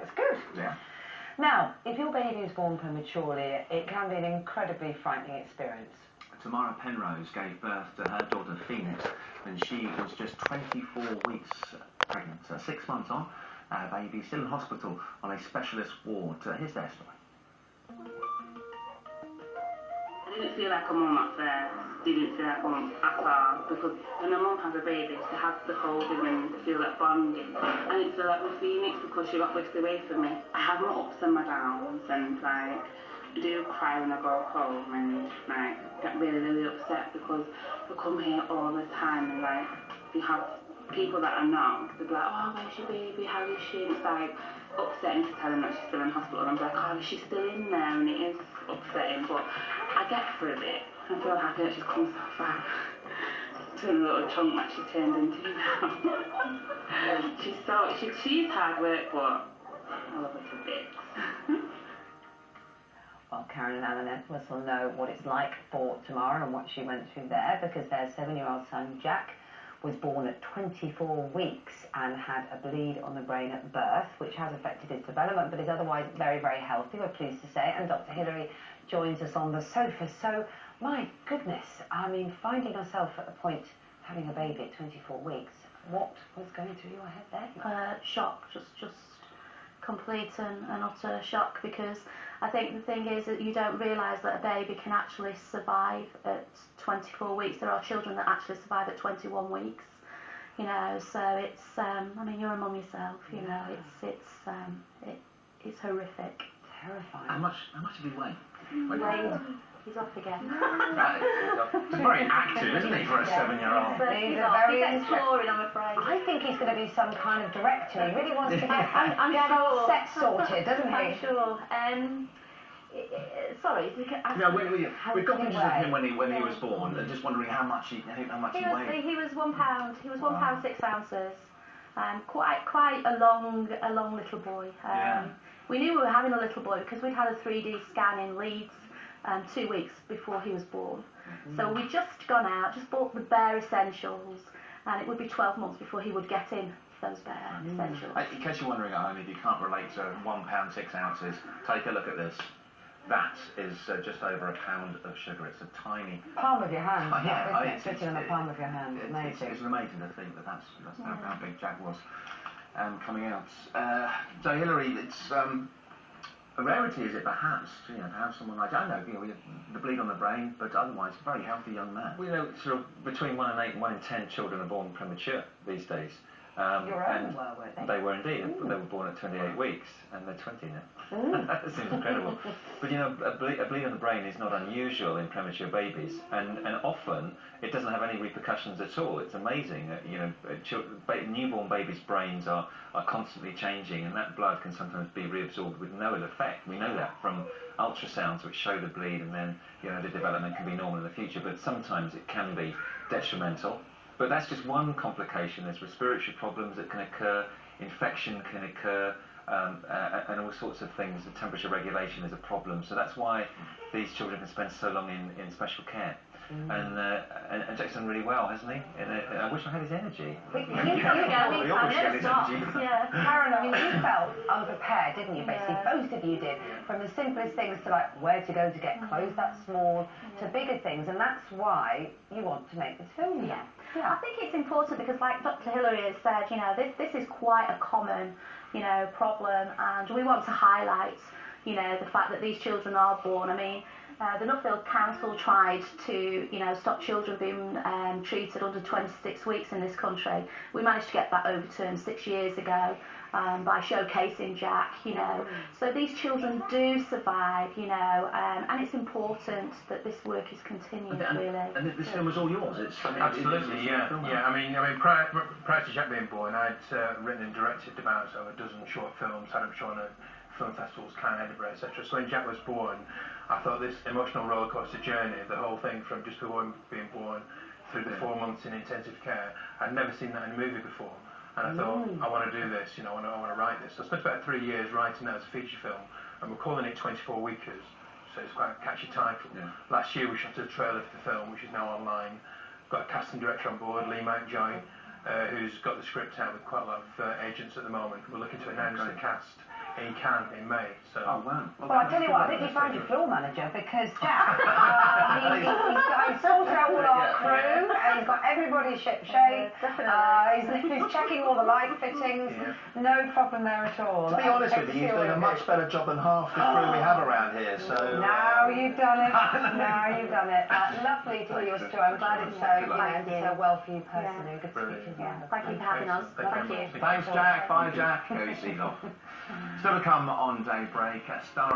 That's good. Yeah. Now, if your baby is born prematurely, it can be an incredibly frightening experience. Tamara Penrose gave birth to her daughter Phoenix when she was just 24 weeks pregnant. 6 months on, baby still in hospital on a specialist ward. Here's their story. I didn't feel like a mum at first. Didn't feel like a mum at all, because when a mum has a baby, she has to hold him and feel that bonding. I didn't feel like with Phoenix because she got whisked away from me. I have my ups and my downs, and like I do cry when I go home and like get really upset because I come here all the time and like you have people that I know, they'll be like, oh, where's your baby, how is she? And it's like upsetting to tell them that she's still in hospital, and I'm like, oh, she's still in there, and it is upsetting, but I get through it. I feel happy that she's come so far to a little chunk that she's turned into now. she's hard work, but I love her to bits. Well, Karen and Alan will know what it's like for Tamara and what she went through there, because their 7-year-old son Jack was born at 24 weeks and had a bleed on the brain at birth, which has affected his development, but is otherwise very healthy, we're pleased to say. And Dr. Hilary joins us on the sofa. So, my goodness, I mean, finding yourself at the point of having a baby at 24 weeks, what was going through your head then? Shock, just complete and utter shock, because I think the thing is that you don't realise that a baby can actually survive at 24 weeks. There are children that actually survive at 21 weeks, you know, so it's, I mean, you're a mum yourself, you know, it's horrific. Terrifying. How much did he weigh? He's off again. He's very active, isn't he, for a 7-year-old? He's exploring, I'm afraid. I think he's going to be some kind of director. He really wants to get I'm sure. set sorted, doesn't he? I'm sure. Sorry. No, we got pictures of him when he was born, and just wondering how much he weighed. He was £1. He was £1 6 ounces. Quite a long little boy. We knew we were having a little boy because we'd had a 3D scan in Leeds 2 weeks before he was born. So we'd just gone out, just bought the bare essentials, and it would be 12 months before he would get in those bare essentials. In case you're wondering at home, if you can't relate to £1 6 ounces, take a look at this. That is just over a pound of sugar. It's a tiny palm of your hand. It's sitting on the palm of your hand. Amazing. It's amazing to think that's how big Jack was coming out. So Hilary, it's a rarity, is it perhaps, to have someone like, I know, the bleed on the brain, but otherwise a very healthy young man. Well, sort of between 1 and 8 and 1 in 10 children are born premature these days. Your own were, weren't they? They were indeed. They were born at 28 weeks, and they're 20 now. That seems incredible. But a bleed on the brain is not unusual in premature babies, and often it doesn't have any repercussions at all. It's amazing. Newborn babies' brains are constantly changing, and that blood can sometimes be reabsorbed with no ill effect. We know that from ultrasounds which show the bleed, and then the development can be normal in the future, but sometimes it can be detrimental. But that's just one complication. There's respiratory problems that can occur, infection can occur, and all sorts of things. The temperature regulation is a problem. So that's why these children can spend so long in special care. And Jack's done really well, hasn't he? I wish I had his energy. Karen, I mean, you felt unprepared, didn't you, basically? Both of you did. From the simplest things to like where to go to get clothes that small, to bigger things, and that's why you want to make this film now. I think it's important because, like Dr. Hilary has said, this is quite a common, problem, and we want to highlight, the fact that these children are born. I mean, the Nuffield Council tried to, stop children being treated under 26 weeks in this country. We managed to get that overturned 6 years ago by showcasing Jack, So these children do survive, and it's important that this work is continued, really. And this film was all yours. Absolutely, yeah. I mean, prior to Jack being born, I'd written and directed about a dozen short films, had them shown at film festivals, Cannes, Edinburgh, etc. So when Jack was born, I thought this emotional rollercoaster journey, the whole thing from just before being born through the 4 months in intensive care, I'd never seen that in a movie before. And I thought, I want to do this, I want to write this. So I spent about 3 years writing that as a feature film, and we're calling it 24weekers, so it's quite a catchy title. Last year we shot a trailer for the film, which is now online. Got a casting director on board, Lee Mountjoy, who's got the script out with quite a lot of agents at the moment. We're looking to announce the cast he can in May. So. Oh wow. Well, I tell you what, I think you found your floor manager because Jack, he's sorted out all our crew, and he's got everybody ship shape. He's checking all the light fittings. No problem there at all. To be honest with you, he's doing a much better job than half the crew we have around here. So now you've done it. Now you've done it. Lovely to hear your story. I'm glad it's ended so well for you personally. Good to speak to you. Thank you for having us. Thank you. Thanks, Jack. Bye, Jack. Go see off. Still to come on Daybreak. Star